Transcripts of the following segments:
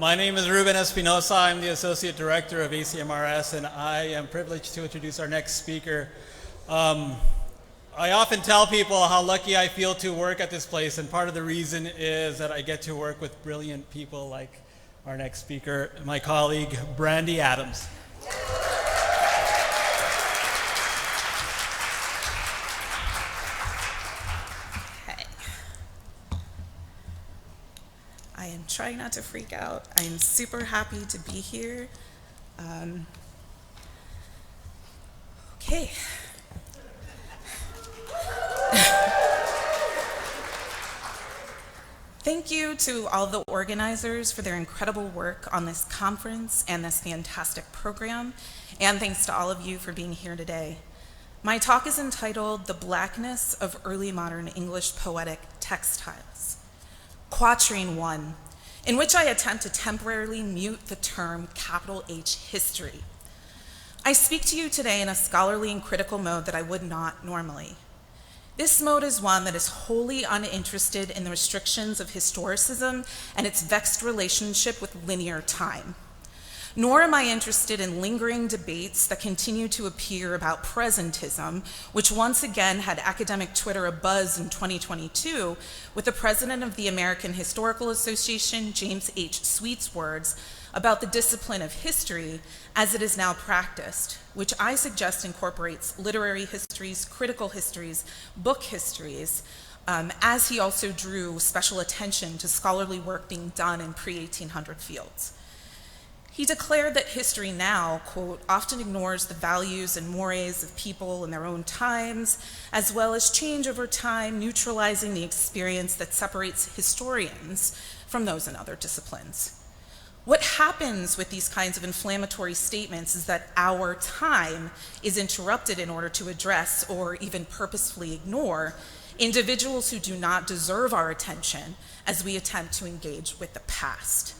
My name is Ruben Espinosa. I'm the Associate Director of ACMRS, and I am privileged to introduce our next speaker. I often tell people how lucky I feel to work at this place, and part of the reason is that I get to work with brilliant people like our next speaker, my colleague, Brandi Adams. I am trying not to freak out. I am super happy to be here. Okay. Thank you to all the organizers for their incredible work on this conference and this fantastic program, and thanks to all of you for being here today. My talk is entitled The Blackness of Early Modern English Poetic Textiles. Quatrain 1, in which I attempt to temporarily mute the term capital H history. I speak to you today in a scholarly and critical mode that I would not normally. This mode is one that is wholly uninterested in the restrictions of historicism and its vexed relationship with linear time. Nor am I interested in lingering debates that continue to appear about presentism, which once again had academic Twitter abuzz in 2022 with the president of the American Historical Association, James H. Sweet's words about the discipline of history as it is now practiced, which I suggest incorporates literary histories, critical histories, book histories, as he also drew special attention to scholarly work being done in pre-1800 fields. He declared that history now, quote, often ignores the values and mores of people in their own times, as well as change over time, neutralizing the experience that separates historians from those in other disciplines. What happens with these kinds of inflammatory statements is that our time is interrupted in order to address or even purposefully ignore individuals who do not deserve our attention as we attempt to engage with the past.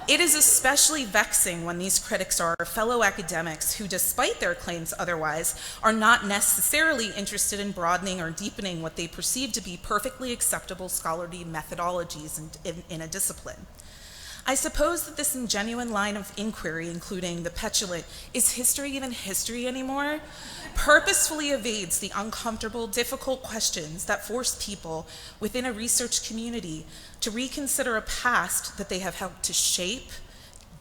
It is especially vexing when these critics are fellow academics who, despite their claims otherwise, are not necessarily interested in broadening or deepening what they perceive to be perfectly acceptable scholarly methodologies in a discipline. I suppose that this ingenuine line of inquiry, including the petulant, is history even history anymore, purposefully evades the uncomfortable, difficult questions that force people within a research community to reconsider a past that they have helped to shape,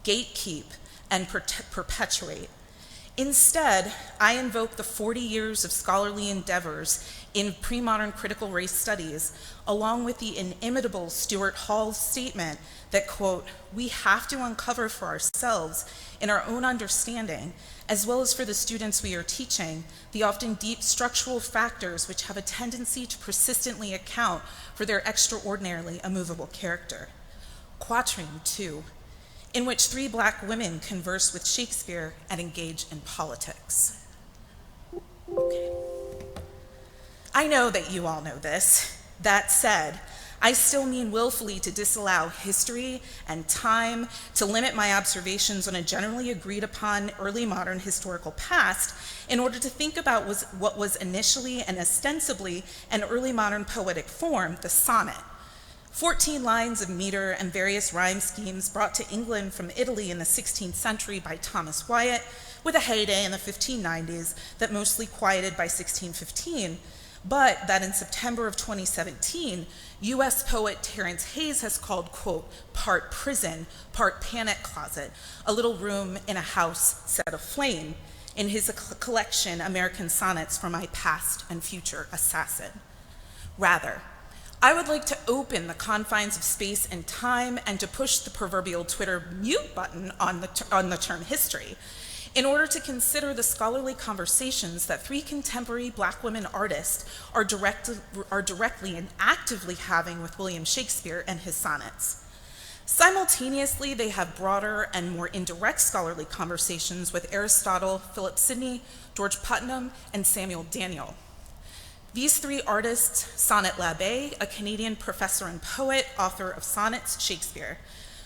gatekeep, and perpetuate. Instead, I invoke the 40 years of scholarly endeavors in premodern critical race studies, along with the inimitable Stuart Hall's statement that, quote, we have to uncover for ourselves in our own understanding, as well as for the students we are teaching, the often deep structural factors which have a tendency to persistently account for their extraordinarily immovable character. Quatrain 2, in which 3 Black women converse with Shakespeare and engage in politics. Okay. I know that you all know this. That said, I still mean willfully to disallow history and time, to limit my observations on a generally agreed upon early modern historical past in order to think about what was initially and ostensibly an early modern poetic form, the sonnet. 14 lines of meter and various rhyme schemes brought to England from Italy in the 16th century by Thomas Wyatt, with a heyday in the 1590s that mostly quieted by 1615, but that in September of 2017, US poet Terence Hayes has called, quote, part prison, part panic closet, a little room in a house set aflame, in his collection, American Sonnets for My Past and Future Assassin. Rather, I would like to open the confines of space and time and to push the proverbial Twitter mute button on the term history in order to consider the scholarly conversations that 3 contemporary Black women artists are directly and actively having with William Shakespeare and his sonnets. Simultaneously, they have broader and more indirect scholarly conversations with Aristotle, Philip Sidney, George Putnam, and Samuel Daniel. These 3 artists, Sonnet Labbé, a Canadian professor and poet, author of Sonnets, Shakespeare,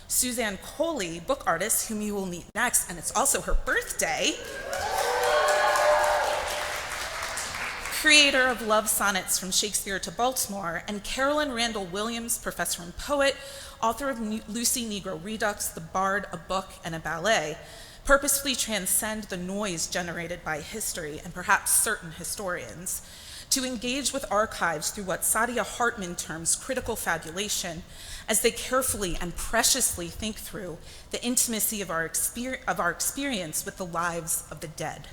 Suzanne Coley, book artist, whom you will meet next, and it's also her birthday, creator of Love Sonnets from Shakespeare to Baltimore, and Carolyn Randall Williams, professor and poet, author of Lucy Negro Redux, The Bard, A Book, and a Ballet, purposefully transcend the noise generated by history and perhaps certain historians, to engage with archives through what Saadia Hartman terms critical fabulation, as they carefully and preciously think through the intimacy of our experience with the lives of the dead.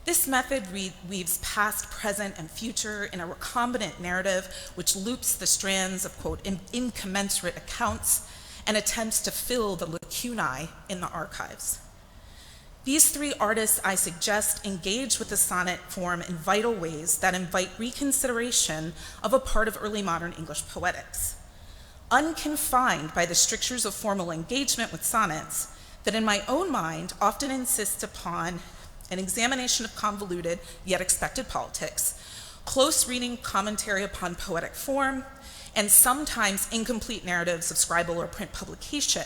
This method weaves past, present, and future in a recombinant narrative which loops the strands of, quote, incommensurate accounts and attempts to fill the lacunae in the archives. These three artists, I suggest, engage with the sonnet form in vital ways that invite reconsideration of a part of early modern English poetics. Unconfined by the strictures of formal engagement with sonnets, that in my own mind often insists upon an examination of convoluted yet expected politics, close reading commentary upon poetic form, and sometimes incomplete narratives of scribal or print publication,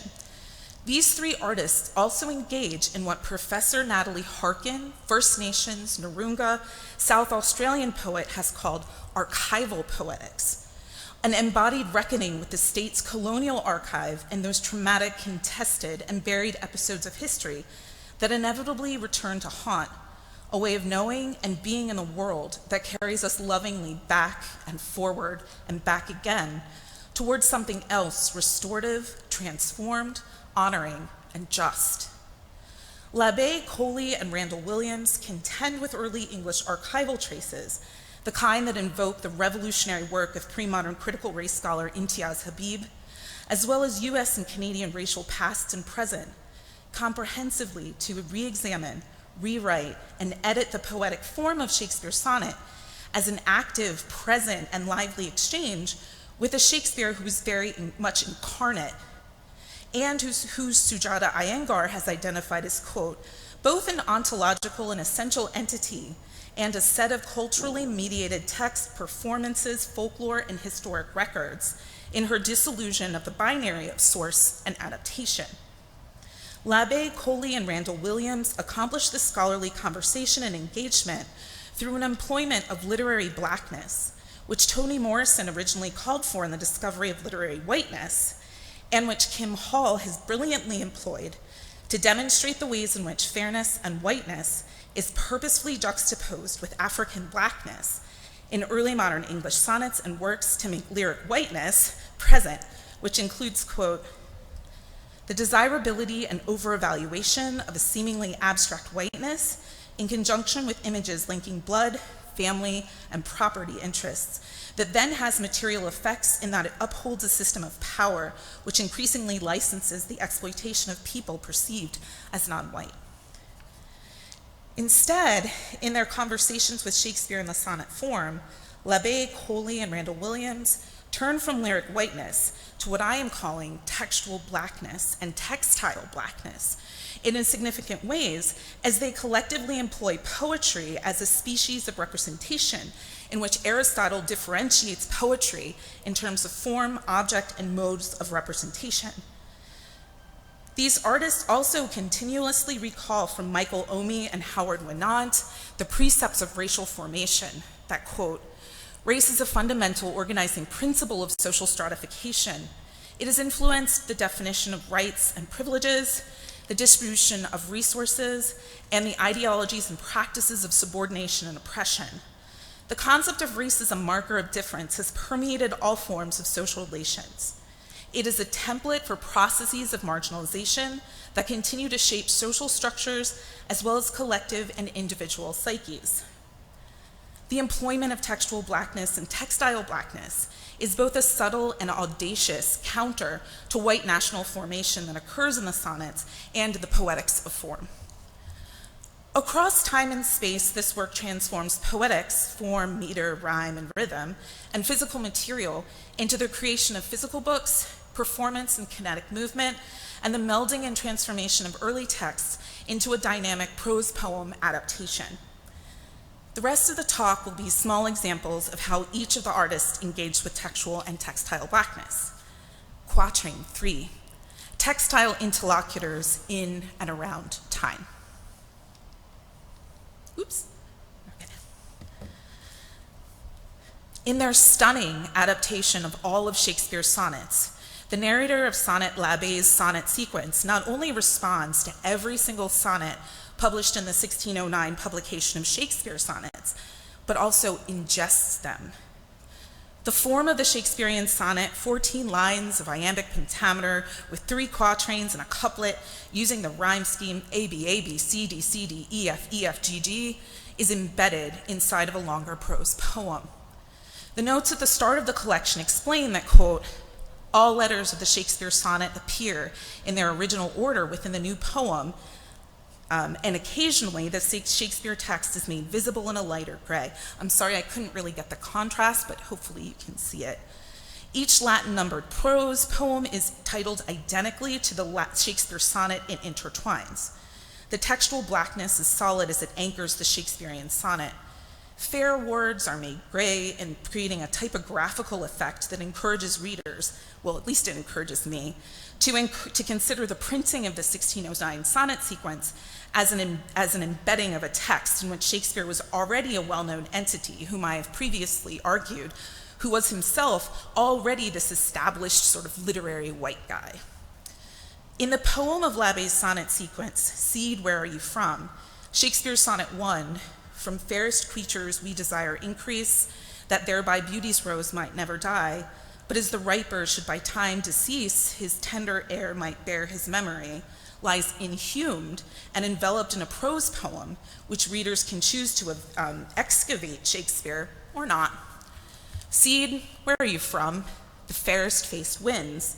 these three artists also engage in what Professor Natalie Harkin, First Nations, Narunga, South Australian poet, has called archival poetics, an embodied reckoning with the state's colonial archive and those traumatic, contested, and buried episodes of history that inevitably return to haunt, a way of knowing and being in a world that carries us lovingly back and forward and back again towards something else restorative, transformed, honoring, and just. Labbe, Coley, and Randall Williams contend with early English archival traces, the kind that invoke the revolutionary work of pre-modern critical race scholar Imtiaz Habib, as well as US and Canadian racial past and present, comprehensively to re-examine, rewrite, and edit the poetic form of Shakespeare's sonnet as an active, present, and lively exchange with a Shakespeare who is very much incarnate and whose Sujata Iyengar has identified as, quote, both an ontological and essential entity and a set of culturally mediated text, performances, folklore, and historic records in her disillusion of the binary of source and adaptation. Labbe, Coley, and Randall Williams accomplished this scholarly conversation and engagement through an employment of literary blackness, which Toni Morrison originally called for in The Discovery of Literary Whiteness, and which Kim Hall has brilliantly employed to demonstrate the ways in which fairness and whiteness is purposefully juxtaposed with African blackness in early modern English sonnets and works to make lyric whiteness present, which includes, quote, the desirability and over-evaluation of a seemingly abstract whiteness in conjunction with images linking blood, family, and property interests that then has material effects in that it upholds a system of power which increasingly licenses the exploitation of people perceived as non-white. Instead, in their conversations with Shakespeare in the sonnet form, Labbe, Coley, and Randall Williams turn from lyric whiteness to what I am calling textual blackness and textile blackness in insignificant ways as they collectively employ poetry as a species of representation in which Aristotle differentiates poetry in terms of form, object, and modes of representation. These artists also continuously recall from Michael Omi and Howard Winant the precepts of racial formation that, quote, race is a fundamental organizing principle of social stratification. It has influenced the definition of rights and privileges, the distribution of resources, and the ideologies and practices of subordination and oppression. The concept of race as a marker of difference has permeated all forms of social relations. It is a template for processes of marginalization that continue to shape social structures as well as collective and individual psyches. The employment of textual blackness and textile blackness is both a subtle and audacious counter to white national formation that occurs in the sonnets and the poetics of form. Across time and space, this work transforms poetics, form, meter, rhyme, and rhythm, and physical material into the creation of physical books, performance and kinetic movement, and the melding and transformation of early texts into a dynamic prose poem adaptation. The rest of the talk will be small examples of how each of the artists engaged with textual and textile blackness. Quatrain 3, textile interlocutors in and around time. Oops. Okay. In their stunning adaptation of all of Shakespeare's sonnets, the narrator of Sonnet L'Abbé's sonnet sequence not only responds to every single sonnet published in the 1609 publication of Shakespeare's sonnets, but also ingests them. The form of the Shakespearean sonnet, 14 lines of iambic pentameter with 3 quatrains and a couplet using the rhyme scheme A, B, A, B, C, D, C, D, E, F, E, F, G, G, is embedded inside of a longer prose poem. The notes at the start of the collection explain that, quote, all letters of the Shakespeare sonnet appear in their original order within the new poem, and occasionally the Shakespeare text is made visible in a lighter gray. I'm sorry I couldn't really get the contrast, but hopefully you can see it. Each Latin numbered prose poem is titled identically to the Shakespeare sonnet and intertwines. The textual blackness is solid as it anchors the Shakespearean sonnet. Fair words are made gray and creating a typographical effect that encourages readers, well, at least it encourages me, to consider the printing of the 1609 sonnet sequence as an embedding of a text in which Shakespeare was already a well-known entity, whom I have previously argued, who was himself already this established sort of literary white guy. In the poem of L'Abbé's sonnet sequence, Seed, Where Are You From?, Shakespeare's sonnet 1, from fairest creatures we desire increase, that thereby beauty's rose might never die, but as the riper should by time decease, his tender air might bear his memory, lies inhumed and enveloped in a prose poem, which readers can choose to excavate Shakespeare or not. Seed, where are you from? The fairest faced wins.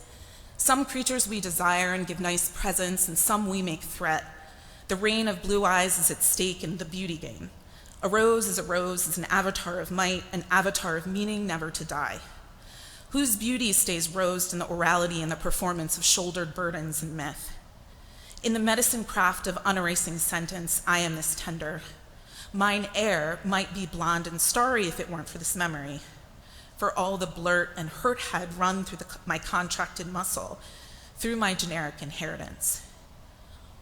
Some creatures we desire and give nice presents, and some we make threat. The reign of blue eyes is at stake in the beauty game. A rose is an avatar of might, an avatar of meaning never to die. Whose beauty stays rosed in the orality and the performance of shouldered burdens and myth. In the medicine craft of unerasing sentence, I am this tender. Mine air might be blonde and starry if it weren't for this memory. For all the blurt and hurt had run through my contracted muscle, through my generic inheritance.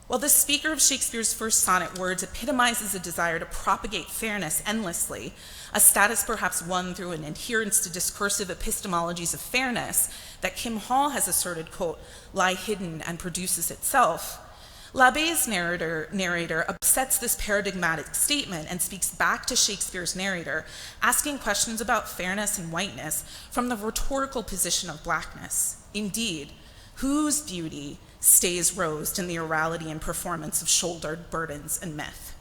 While the speaker of Shakespeare's first sonnet words epitomizes a desire to propagate fairness endlessly, a status perhaps won through an adherence to discursive epistemologies of fairness that Kim Hall has asserted, quote, lie hidden and produces itself, L'Abbé's narrator upsets this paradigmatic statement and speaks back to Shakespeare's narrator, asking questions about fairness and whiteness from the rhetorical position of blackness. Indeed, whose beauty stays rosed in the orality and performance of shouldered burdens and myth?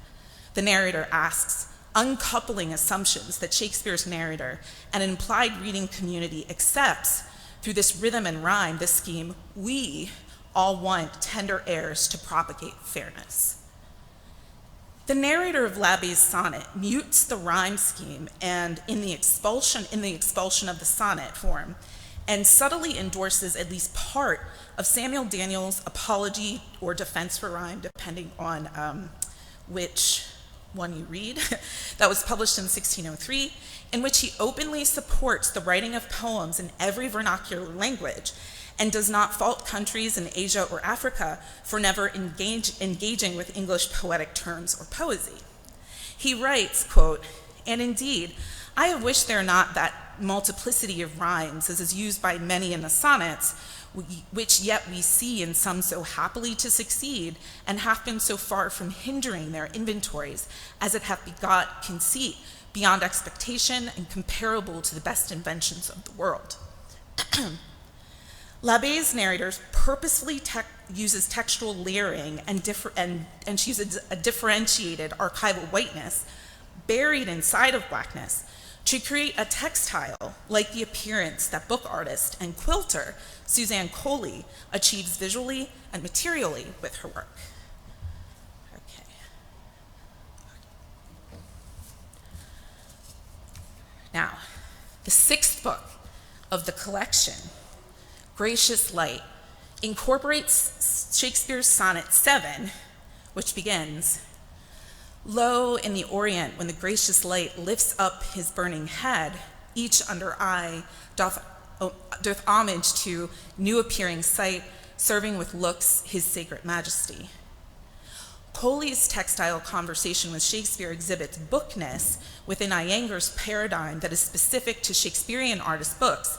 The narrator asks, uncoupling assumptions that Shakespeare's narrator and an implied reading community accepts through this rhythm and rhyme, this scheme, we all want tender airs to propagate fairness. The narrator of L'Abbé's sonnet mutes the rhyme scheme and in the expulsion of the sonnet form, and subtly endorses at least part of Samuel Daniels' apology or defense for rhyme, depending on which one you read, that was published in 1603, in which he openly supports the writing of poems in every vernacular language and does not fault countries in Asia or Africa for never engaging with English poetic terms or poesy. He writes, quote, and indeed, I have wished there not that multiplicity of rhymes as is used by many in the sonnets, which yet we see in some so happily to succeed, and have been so far from hindering their inventories, as it hath begot conceit beyond expectation and comparable to the best inventions of the world. L'Abbé's narrator purposefully uses textual layering and she uses a differentiated archival whiteness buried inside of blackness to create a textile like the appearance that book artist and quilter Suzanne Coley achieves visually and materially with her work. Okay. Now, the sixth book of the collection, Gracious Light, incorporates Shakespeare's sonnet 7, which begins, lo, in the Orient, when the gracious light lifts up his burning head, each under eye doth homage to new appearing sight, serving with looks his sacred majesty. Coley's textile conversation with Shakespeare exhibits bookness within Iyengar's paradigm that is specific to Shakespearean artist books.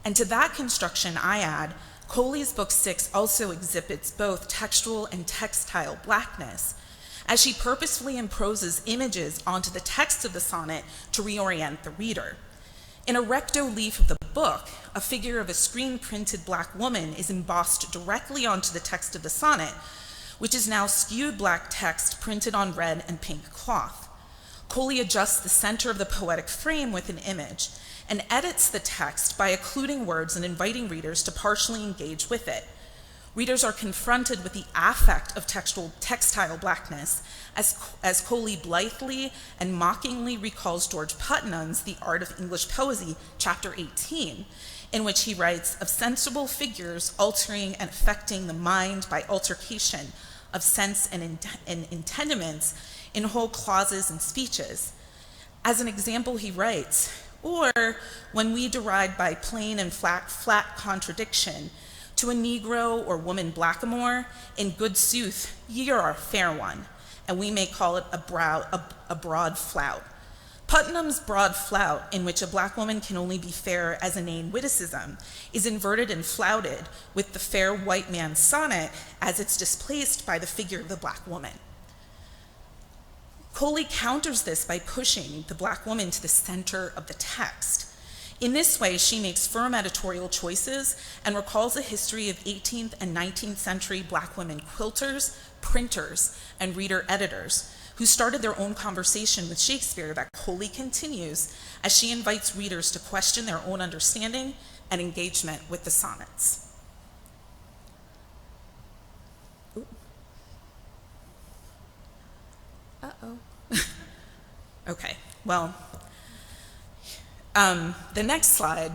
And to that construction, I add, Coley's book 6 also exhibits both textual and textile blackness, as she purposefully imposes images onto the text of the sonnet to reorient the reader. In a recto leaf of the book, a figure of a screen-printed black woman is embossed directly onto the text of the sonnet, which is now skewed black text printed on red and pink cloth. Coley adjusts the center of the poetic frame with an image and edits the text by occluding words and inviting readers to partially engage with it. Readers are confronted with the affect of textile blackness as Coley blithely and mockingly recalls George Putnam's The Art of English Poesy, chapter 18, in which he writes of sensible figures altering and affecting the mind by altercation of sense and intendiments in whole clauses and speeches. As an example, he writes, or when we deride by plain and flat contradiction to a Negro or woman blackamoor, in good sooth, ye are a fair one, and we may call it a broad flout. Putnam's broad flout, in which a black woman can only be fair as inane witticism, is inverted and flouted with the fair white man's sonnet as it's displaced by the figure of the black woman. Coley counters this by pushing the black woman to the center of the text. In this way, she makes firm editorial choices and recalls a history of 18th and 19th century black women quilters, printers, and reader editors who started their own conversation with Shakespeare that Coley continues as she invites readers to question their own understanding and engagement with the sonnets. Uh-oh. Okay, well, the next slide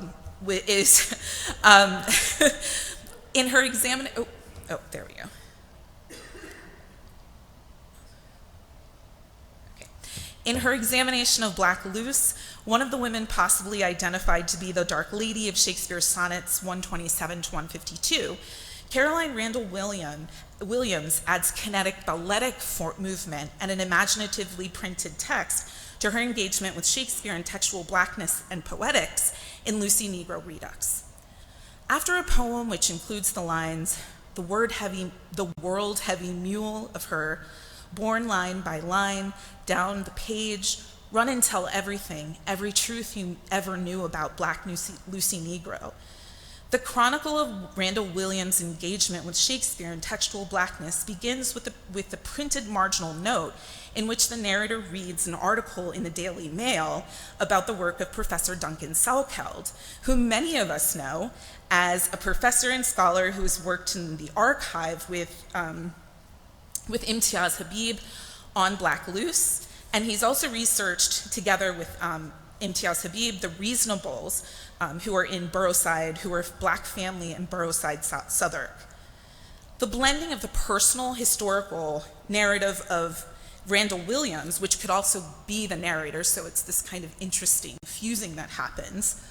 is in her examination. Oh, there we go. Okay. In her examination of Black Luce, one of the women possibly identified to be the Dark Lady of Shakespeare's sonnets 127 to 152, Caroline Randall Williams adds kinetic balletic movement and an imaginatively printed text to her engagement with Shakespeare in textual blackness and poetics in Lucy Negro Redux. After a poem which includes the lines, the world heavy mule of her, borne line by line, down the page, run and tell everything, every truth you ever knew about Black Lucy Negro. The chronicle of Randall Williams' engagement with Shakespeare in textual blackness begins with the printed marginal note in which the narrator reads an article in the Daily Mail about the work of Professor Duncan Salkeld, whom many of us know as a professor and scholar who has worked in the archive with Imtiaz Habib on Black Luce, and he's also researched together with Imtiaz Habib the Reasonables, who are in Boroughside, who are Black family in Boroughside, Southwark. The blending of the personal historical narrative of Randall Williams, which could also be the narrator, so it's this kind of interesting fusing that happens,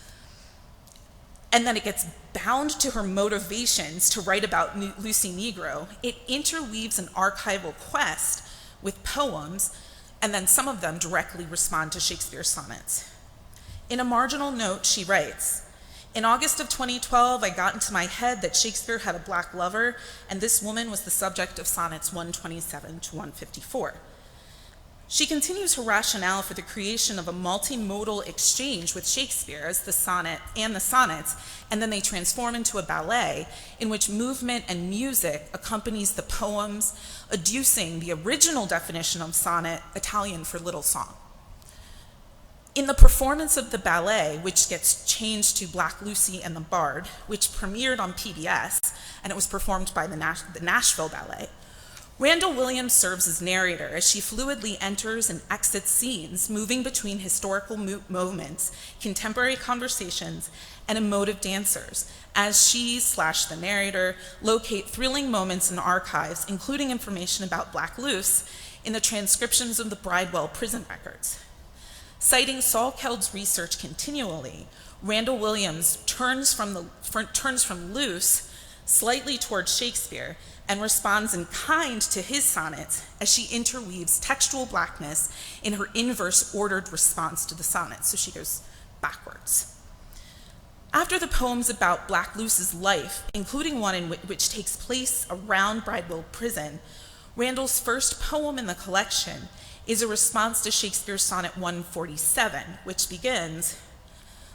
and then it gets bound to her motivations to write about Lucy Negro. It interweaves an archival quest with poems, and then some of them directly respond to Shakespeare's sonnets. In a marginal note, she writes, "In August of 2012, I got into my head that Shakespeare had a black lover, and this woman was the subject of sonnets 127 to 154. She continues her rationale for the creation of a multimodal exchange with Shakespeare as the sonnet and the sonnets, and then they transform into a ballet in which movement and music accompanies the poems, adducing the original definition of sonnet, Italian for little song. In the performance of the ballet, which gets changed to Black Lucy and the Bard, which premiered on PBS, and it was performed by the Nashville Ballet, Randall Williams serves as narrator as she fluidly enters and exits scenes, moving between historical moments, contemporary conversations, and emotive dancers, as she/the narrator locate thrilling moments in archives, including information about Black Luce in the transcriptions of the Bridewell prison records. Citing Salkeld's research continually, Randall Williams turns from Luce slightly towards Shakespeare and responds in kind to his sonnets as she interweaves textual blackness in her inverse ordered response to the sonnets. So she goes backwards. After the poems about Black Luce's life, including one in which takes place around Bridewell Prison, Randall's first poem in the collection is a response to Shakespeare's sonnet 147, which begins,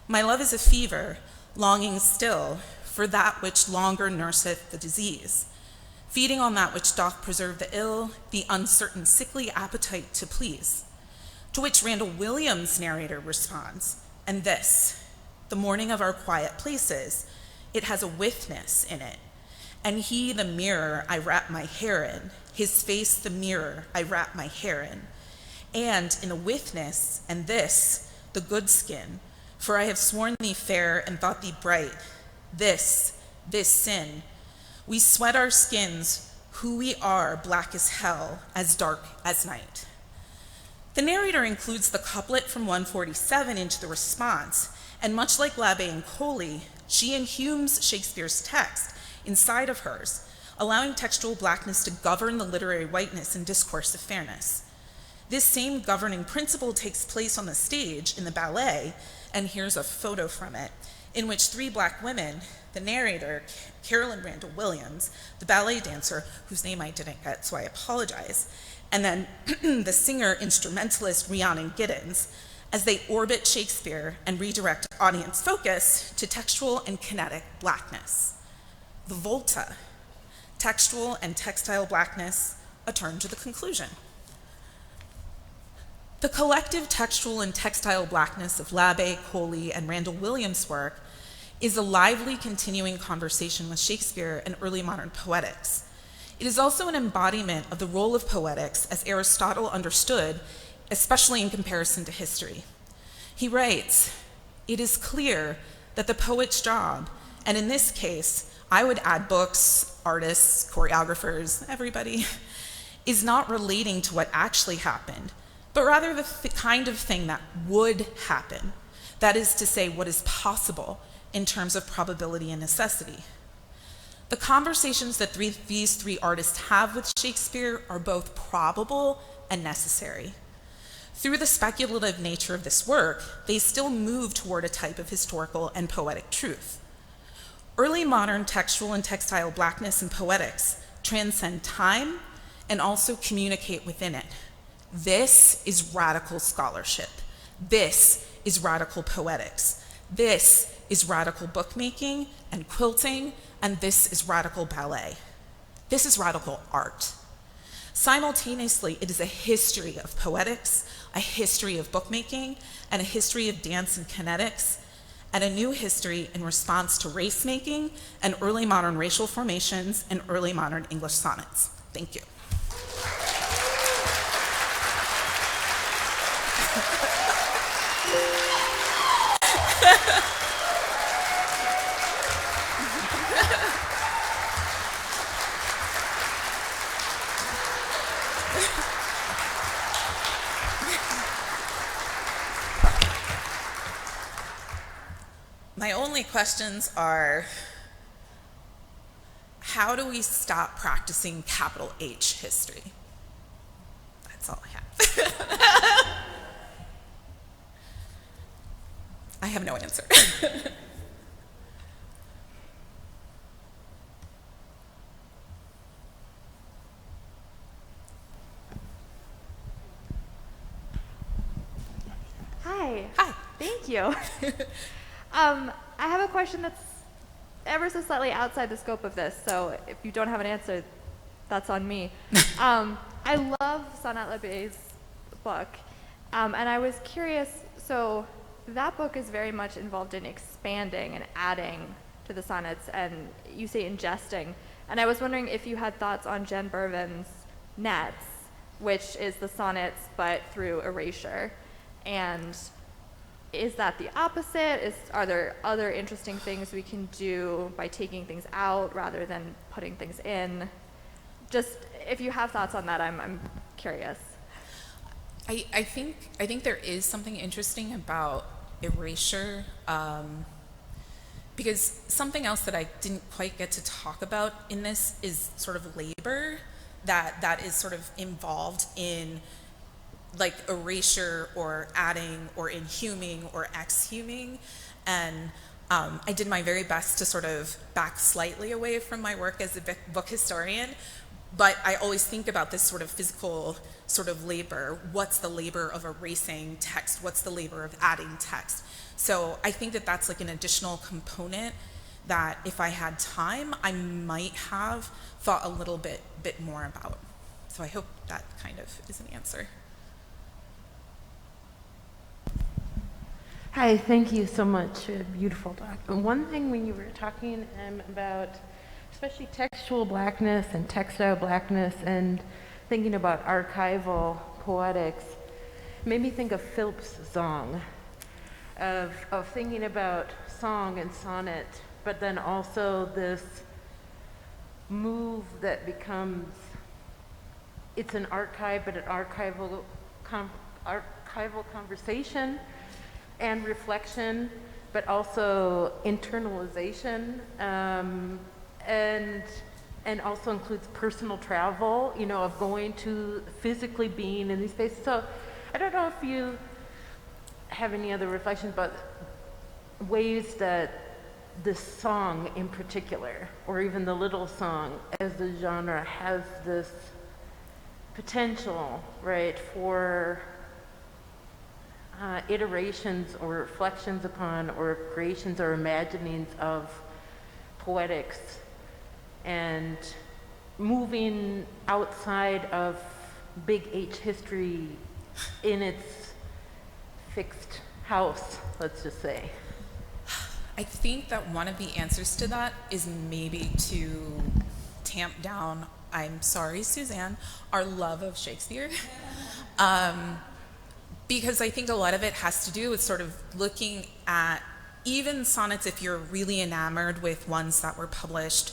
"My love is a fever, longing still for that which longer nurseth the disease, feeding on that which doth preserve the ill, the uncertain sickly appetite to please." To which Randall Williams' narrator responds, "And this, the morning of our quiet places, it has a withness in it. And he the mirror I wrap my hair in, his face the mirror I wrap my hair in. And in a withness, and this, the good skin, for I have sworn thee fair and thought thee bright, this sin. We sweat our skins, who we are, black as hell, as dark as night." The narrator includes the couplet from 147 into the response, and much like Labbe and Coley, she inhumes Shakespeare's text inside of hers, allowing textual blackness to govern the literary whiteness and discourse of fairness. This same governing principle takes place on the stage in the ballet, and here's a photo from it, in which three Black women, the narrator, Carolyn Randall Williams, the ballet dancer, whose name I didn't get, so I apologize, and then the singer-instrumentalist Rhiannon Giddens, as they orbit Shakespeare and redirect audience focus to textual and kinetic blackness. The Volta, textual and textile blackness, a turn to the conclusion. The collective textual and textile blackness of Labbe, Coley, and Randall Williams' work is a lively continuing conversation with Shakespeare and early modern poetics. It is also an embodiment of the role of poetics as Aristotle understood, especially in comparison to history. He writes, "It is clear that the poet's job, and in this case, I would add books, artists, choreographers, everybody, is not relating to what actually happened, but rather the kind of thing that would happen. That is to say, what is possible in terms of probability and necessity. The conversations that these three artists have with Shakespeare are both probable and necessary. Through the speculative nature of this work, they still move toward a type of historical and poetic truth. Early modern textual and textile blackness and poetics transcend time and also communicate within it. This is radical scholarship. This is radical poetics. This is radical bookmaking and quilting, and this is radical ballet. This is radical art. Simultaneously, it is a history of poetics, a history of bookmaking, and a history of dance and kinetics, and a new history in response to race making and early modern racial formations and early modern English sonnets. Thank you. My only questions are, how do we stop practicing capital H history? That's all I have. I have no answer. Hi. Hi. Thank you. I have a question that's ever so slightly outside the scope of this, so if you don't have an answer, that's on me. I love Sanat Labbe's book, and I was curious, so that book is very much involved in expanding and adding to the sonnets, and you say ingesting, and I was wondering if you had thoughts on Jen Bervin's Nets, which is the sonnets but through erasure, and is that the opposite? Are there other interesting things we can do by taking things out rather than putting things in? Just if you have thoughts on that, I'm curious. I think there is something interesting about erasure. because something else that I didn't quite get to talk about in this is sort of labor that is sort of involved in like erasure or adding or inhuming or exhuming. And I did my very best to sort of back slightly away from my work as a book historian, but I always think about this sort of physical sort of labor. What's the labor of erasing text? What's the labor of adding text? So I think that that's like an additional component that if I had time, I might have thought a little bit more about. So I hope that kind of is an answer. Hi, thank you so much. Beautiful talk. One thing when you were talking about especially textual blackness and textile blackness and thinking about archival poetics, made me think of Philip's song, of thinking about song and sonnet, but then also this move that becomes, it's an archive, but an archival conversation and reflection, but also internalization, and also includes personal travel, you know, of going to physically being in these spaces. So I don't know if you have any other reflections about ways that this song in particular, or even the little song as a genre, has this potential, right, for iterations or reflections upon or creations or imaginings of poetics and moving outside of big H history in its fixed house, let's just say. I think that one of the answers to that is maybe to tamp down, I'm sorry, Suzanne, our love of Shakespeare. Because I think a lot of it has to do with sort of looking at even sonnets, if you're really enamored with ones that were published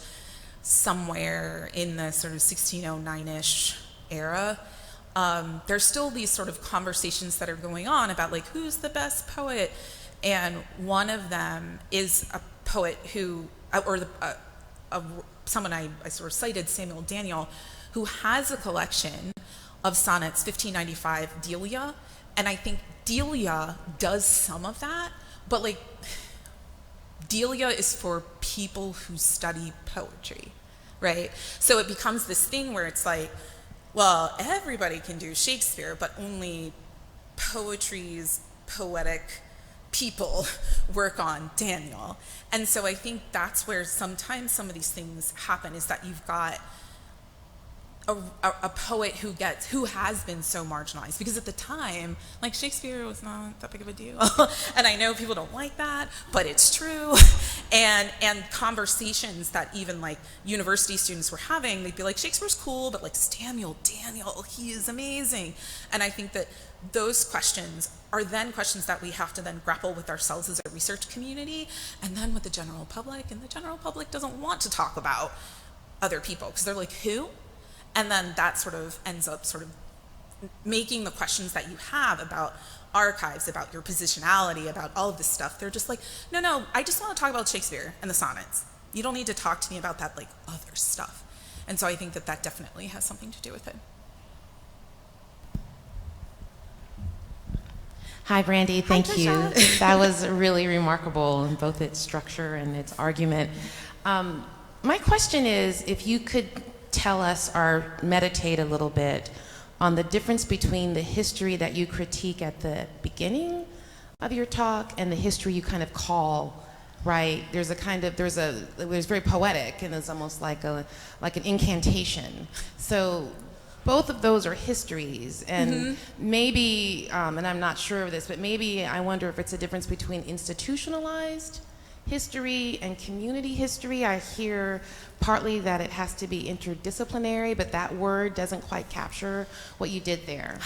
somewhere in the sort of 1609-ish era, there's still these sort of conversations that are going on about like who's the best poet, and one of them is a poet who, someone I sort of cited, Samuel Daniel, who has a collection of sonnets, 1595 Delia, and I think Delia does some of that, but like Delia is for people who study poetry, right? So it becomes this thing where it's like, well, everybody can do Shakespeare, but only poetry's poetic people work on Daniel. And so I think that's where sometimes some of these things happen, is that you've got a poet who has been so marginalized, because at the time, like, Shakespeare was not that big of a deal. And I know people don't like that, but it's true. And conversations that even like university students were having, they'd be like, Shakespeare's cool, but like Samuel Daniel, he is amazing. And I think that those questions are then questions that we have to then grapple with ourselves as a research community, and then with the general public, and the general public doesn't want to talk about other people, because they're like, who? And then that sort of ends up sort of making the questions that you have about archives, about your positionality, about all of this stuff, they're just like, no, I just want to talk about Shakespeare and the sonnets. You don't need to talk to me about that like other stuff. And so I think that that definitely has something to do with it. Hi, Brandi. Thank you. Trisha. That was really remarkable in both its structure and its argument. My question is, if you could tell us or meditate a little bit on the difference between the history that you critique at the beginning of your talk and the history you kind of call, right? There's very poetic, and it's almost like an incantation. So both of those are histories, and maybe, and I'm not sure of this, but maybe I wonder if it's a difference between institutionalized history and community history. I hear partly that it has to be interdisciplinary, but that word doesn't quite capture what you did there.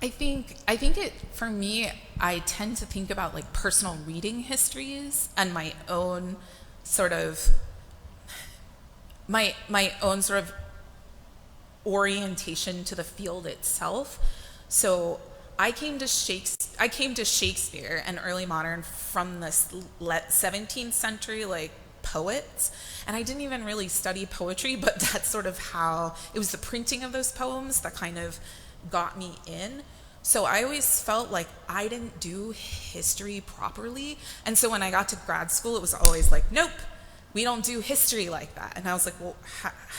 I think it, for me, I tend to think about like personal reading histories and my own sort of orientation to the field itself. So I came to Shakespeare and early modern from the 17th century, like, poets, and I didn't even really study poetry, but that's sort of how, it was the printing of those poems that kind of got me in. So I always felt like I didn't do history properly, and so when I got to grad school, it was always like, nope, we don't do history like that. And I was like, well,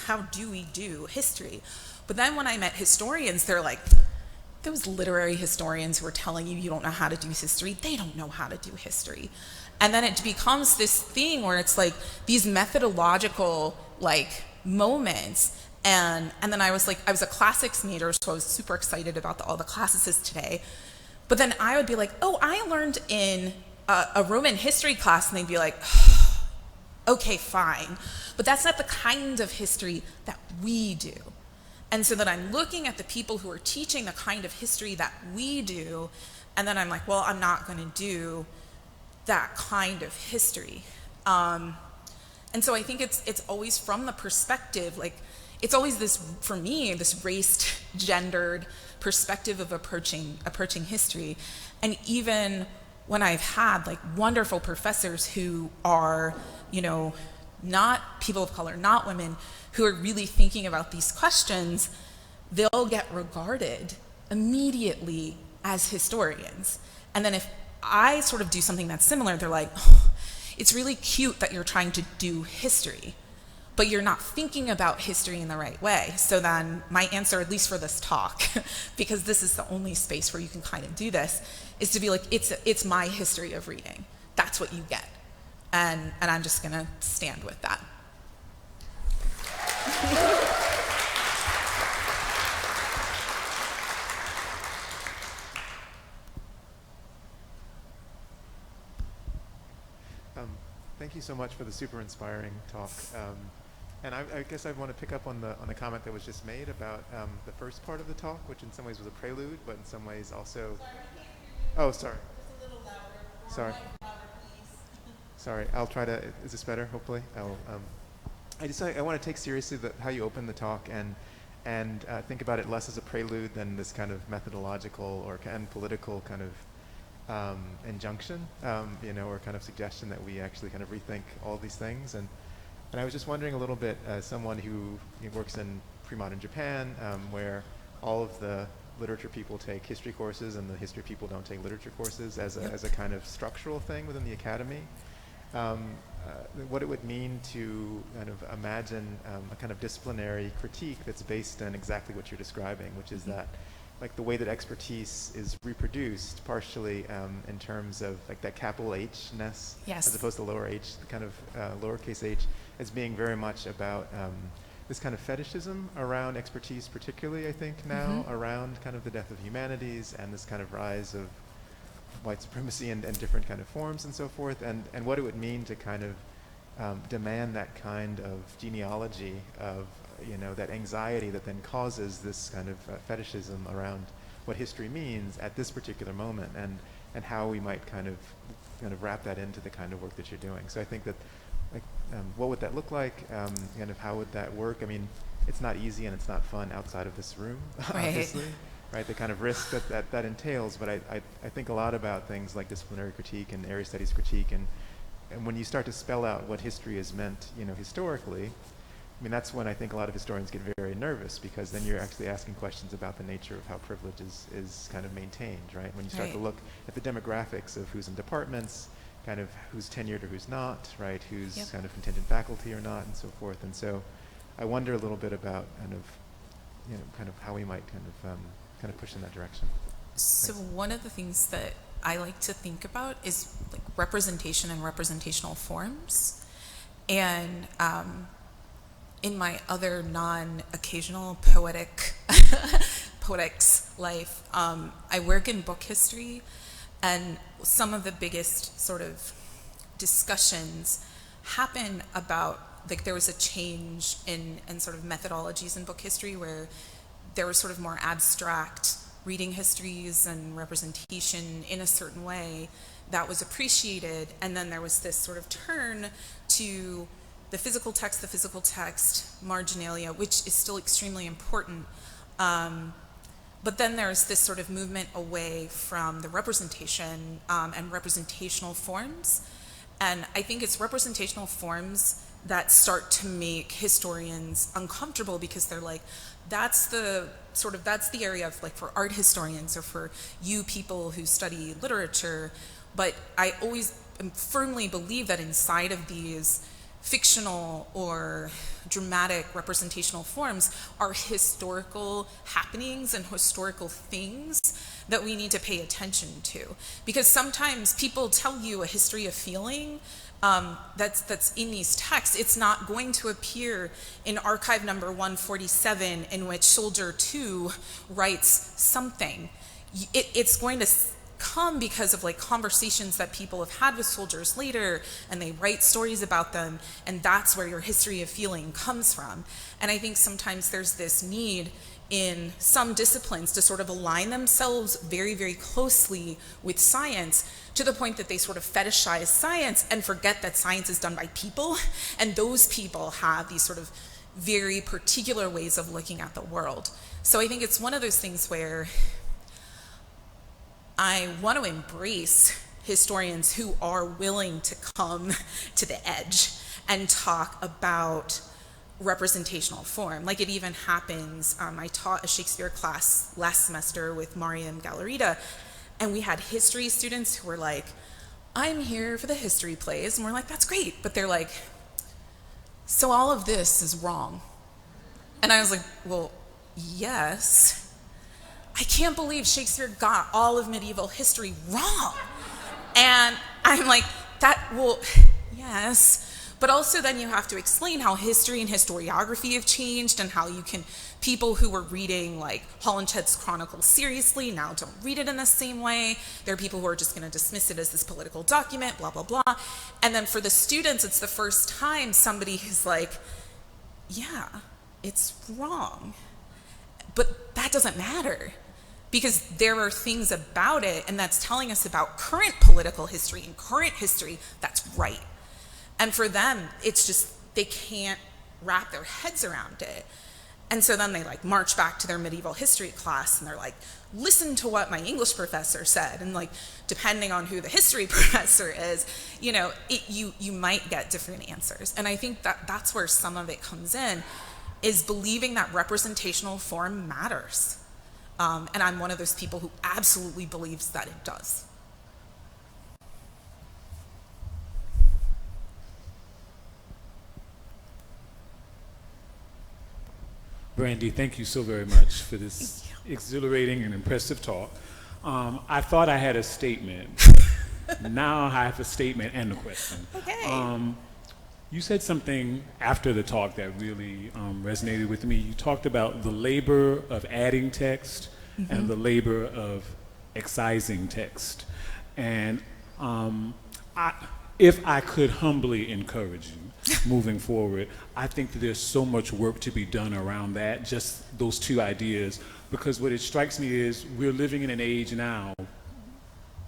how do we do history? But then when I met historians, they're like, those literary historians who are telling you don't know how to do history, they don't know how to do history. And then it becomes this thing where it's like these methodological like moments. And then I was a classics major, so I was super excited about all the classicists today. But then I would be like, oh, I learned in a Roman history class, and they'd be like, okay, fine. But that's not the kind of history that we do. And so then I'm looking at the people who are teaching the kind of history that we do, and then I'm like, well, I'm not going to do that kind of history. And so I think it's always from the perspective, like, it's always this, for me, this raced, gendered perspective of approaching history. And even when I've had like wonderful professors who are, you know, not people of color, not women, who are really thinking about these questions, they'll get regarded immediately as historians. And then if I sort of do something that's similar, they're like, oh, it's really cute that you're trying to do history, but you're not thinking about history in the right way. So then my answer, at least for this talk, because this is the only space where you can kind of do this, is to be like, it's my history of reading. That's what you get. And I'm just gonna stand with that. Thank you so much for the super inspiring talk. And I guess I want to pick up on the comment that was just made about the first part of the talk, which in some ways was a prelude, but in some ways also. Oh, sorry. Just a little louder. Sorry. Louder, please. Sorry. I'll try to. Is this better? Hopefully. I want to take seriously how you open the talk and think about it less as a prelude than this kind of methodological and political kind of injunction, or kind of suggestion that we actually kind of rethink all these things. And I was just wondering a little bit, as someone who works in premodern Japan, where all of the literature people take history courses and the history people don't take literature courses as a kind of structural thing within the academy, what it would mean to kind of imagine a kind of disciplinary critique that's based on exactly what you're describing, which is that like the way that expertise is reproduced partially in terms of like that capital H-ness, yes, as opposed to lower h, the kind of lowercase h, as being very much about this kind of fetishism around expertise, particularly I think now, around kind of the death of humanities and this kind of rise of white supremacy and different kind of forms and so forth, and what it would mean to kind of demand that kind of genealogy of that anxiety that then causes this kind of fetishism around what history means at this particular moment, and how we might kind of wrap that into the kind of work that you're doing. So I think that, like, what would that look like? Kind of how would that work? I mean, it's not easy and it's not fun outside of this room, obviously, right? The kind of risk that entails. But I think a lot about things like disciplinary critique and area studies critique, and when you start to spell out what history has meant, historically. I mean, that's when I think a lot of historians get very nervous, because then you're actually asking questions about the nature of how privilege is kind of maintained, right? When you start to look at the demographics of who's in departments, kind of who's tenured or who's not, right? Who's kind of contingent faculty or not, and so forth. And so I wonder a little bit about kind of how we might kind of push in that direction. So one of the things that I like to think about is like representation and representational forms. And in my other non-occasional poetics life, I work in book history, and some of the biggest sort of discussions happen about, like, there was a change in sort of methodologies in book history where there were sort of more abstract reading histories and representation in a certain way that was appreciated, and then there was this sort of turn to the physical text marginalia, which is still extremely important, But then there's this sort of movement away from the representation and representational forms. And I think it's representational forms that start to make historians uncomfortable, because they're like, that's the area of, like, for art historians or for you people who study literature. But I always firmly believe that inside of these fictional or dramatic representational forms are historical happenings and historical things that we need to pay attention to. Because sometimes people tell you a history of feeling that's in these texts. It's not going to appear in archive number 147 in which Soldier 2 writes something. It's going to come because of, like, conversations that people have had with soldiers later, and they write stories about them, and that's where your history of feeling comes from. And I think sometimes there's this need in some disciplines to sort of align themselves very, very closely with science, to the point that they sort of fetishize science and forget that science is done by people, and those people have these sort of very particular ways of looking at the world. So I think it's one of those things where I want to embrace historians who are willing to come to the edge and talk about representational form. Like, it even happens, I taught a Shakespeare class last semester with Mariam Galarita, and we had history students who were like, I'm here for the history plays, and we're like, that's great, but they're like, so all of this is wrong. And I was like, well, yes. I can't believe Shakespeare got all of medieval history wrong. And I'm like, well, yes. But also then you have to explain how history and historiography have changed, and how people who were reading, like, Holinshed's Chronicles seriously now don't read it in the same way. There are people who are just going to dismiss it as this political document, blah, blah, blah. And then for the students, it's the first time somebody who's like, yeah, it's wrong. But that doesn't matter, because there are things about it, and that's telling us about current political history and current history that's right. And for them, it's just, they can't wrap their heads around it. And so then they, like, march back to their medieval history class, and they're like, listen to what my English professor said. And, like, depending on who the history professor is, you might get different answers. And I think that that's where some of it comes in, is believing that representational form matters. And I'm one of those people who absolutely believes that it does. Brandi, thank you so very much for this exhilarating and impressive talk. I thought I had a statement. Now I have a statement and a question. Okay. You said something after the talk that really resonated with me. You talked about the labor of adding text and the labor of excising text. And if I could humbly encourage you moving forward, I think that there's so much work to be done around that, just those two ideas, because what it strikes me is we're living in an age now,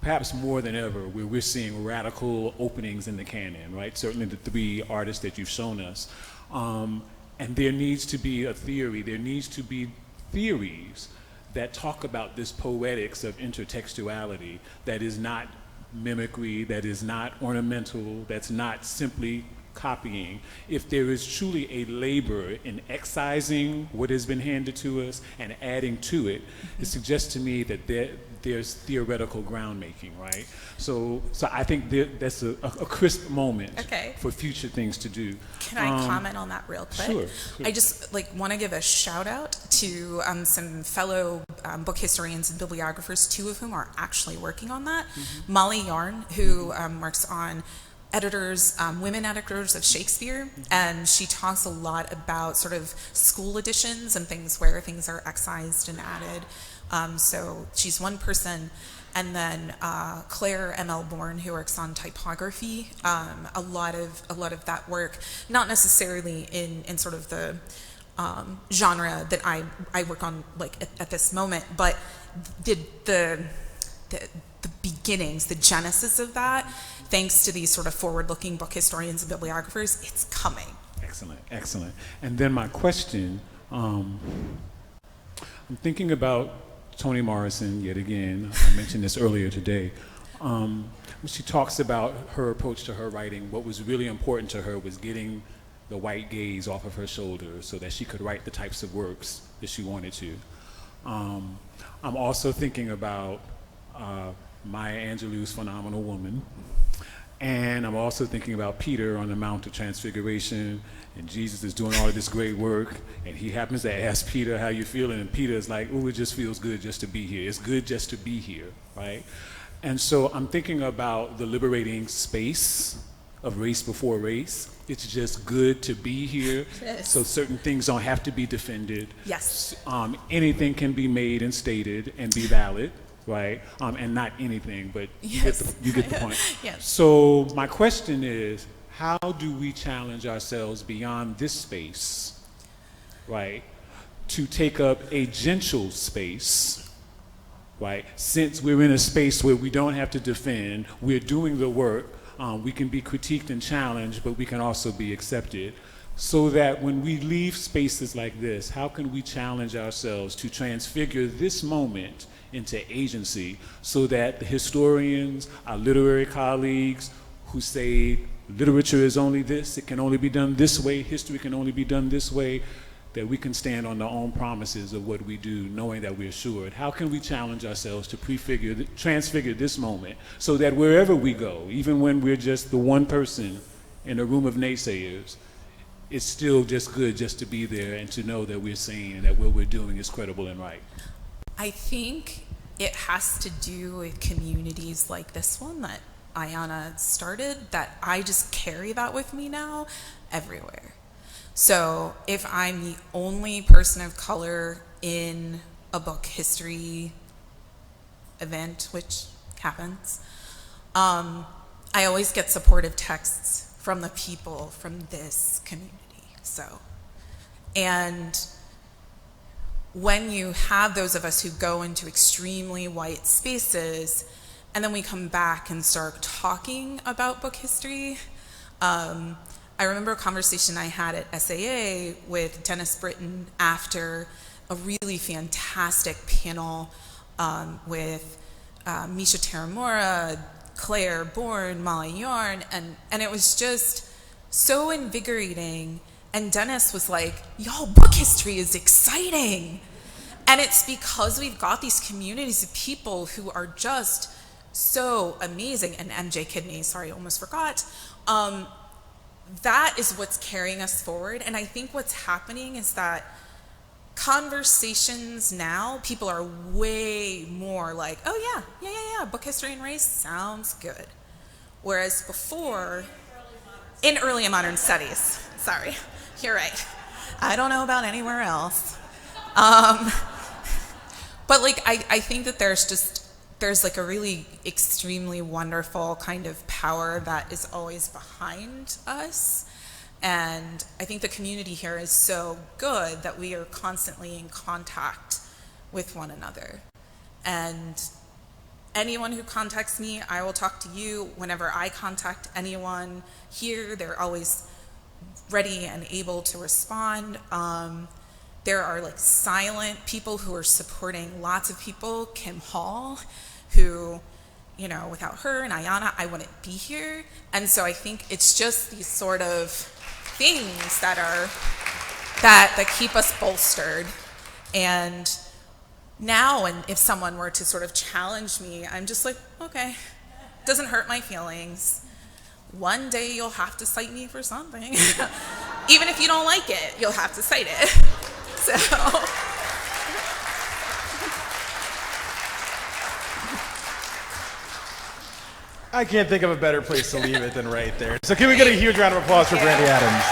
perhaps more than ever, where we're seeing radical openings in the canon, right? Certainly the three artists that you've shown us. And there needs to be a theory, there needs to be theories that talk about this poetics of intertextuality that is not mimicry, that is not ornamental, that's not simply copying. If there is truly a labor in excising what has been handed to us and adding to it, it suggests to me that there's theoretical ground making, right? So I think that's a crisp moment for future things to do. Can I comment on that real quick? Sure. I just want to give a shout out to some fellow book historians and bibliographers, two of whom are actually working on that. Molly Yarn, who works on women editors of Shakespeare, and she talks a lot about sort of school editions and things where things are excised and added. So she's one person. And then Claire M.L. Bourne, who works on typography, a lot of that work, not necessarily in sort of the genre that I work on, like at this moment, but the beginnings, the genesis of that, thanks to these sort of forward-looking book historians and bibliographers, it's coming. Excellent, excellent. And then my question, I'm thinking about Toni Morrison, yet again. I mentioned this earlier today. She talks about her approach to her writing. What was really important to her was getting the white gaze off of her shoulders so that she could write the types of works that she wanted to. I'm also thinking about Maya Angelou's Phenomenal Woman. And I'm also thinking about Peter on the Mount of Transfiguration, and Jesus is doing all of this great work, and he happens to ask Peter, how you feeling? And Peter is like, oh, it just feels good just to be here. It's good just to be here, right? And so I'm thinking about the liberating space of Race Before Race. It's just good to be here. Yes. So certain things don't have to be defended. Yes. Anything can be made and stated and be valid, right? And not anything, but Yes. you get the point. Yes. So my question is, how do we challenge ourselves beyond this space, right, to take up a gentle space, right? Since we're in a space where we don't have to defend, we're doing the work, we can be critiqued and challenged, but we can also be accepted. So that when we leave spaces like this, how can we challenge ourselves to transfigure this moment into agency so that the historians, our literary colleagues who say literature is only this, it can only be done this way, history can only be done this way, that we can stand on our own promises of what we do, knowing that we're assured. How can we challenge ourselves to transfigure this moment so that wherever we go, even when we're just the one person in a room of naysayers, it's still just good just to be there and to know that we're sane and that what we're doing is credible and right? I think it has to do with communities like this one that Ayana started, that I just carry that with me now everywhere. So if I'm the only person of color in a book history event, which happens, I always get supportive texts from the people from this community. So, and when you have those of us who go into extremely white spaces, and then we come back and start talking about book history, I remember a conversation I had at SAA with Dennis Britton after a really fantastic panel with Misha Taramura, Claire Bourne, Molly Yarn, and it was just so invigorating. And Dennis was like, y'all, book history is exciting. And it's because we've got these communities of people who are just so amazing. And MJ Kidney, sorry, I almost forgot. That is what's carrying us forward. And I think what's happening is that conversations now, people are way more like, oh yeah, book history and race sounds good. Whereas before, in early and modern studies, sorry, you're right. I don't know about anywhere else. But like, I think that there's like a really extremely wonderful kind of power that is always behind us. And I think the community here is so good that we are constantly in contact with one another. And anyone who contacts me, I will talk to you. Whenever I contact anyone here, they're always ready and able to respond. There are like silent people who are supporting lots of people. Kim Hall, who, you know, without her and Ayana, I wouldn't be here. And so I think it's just these sort of things that keep us bolstered. And now, and if someone were to sort of challenge me, I'm just like, okay, doesn't hurt my feelings. One day you'll have to cite me for something. Even if you don't like it, you'll have to cite it. So. I can't think of a better place to leave it than right there. So can we get a huge round of applause for Brandi Adams?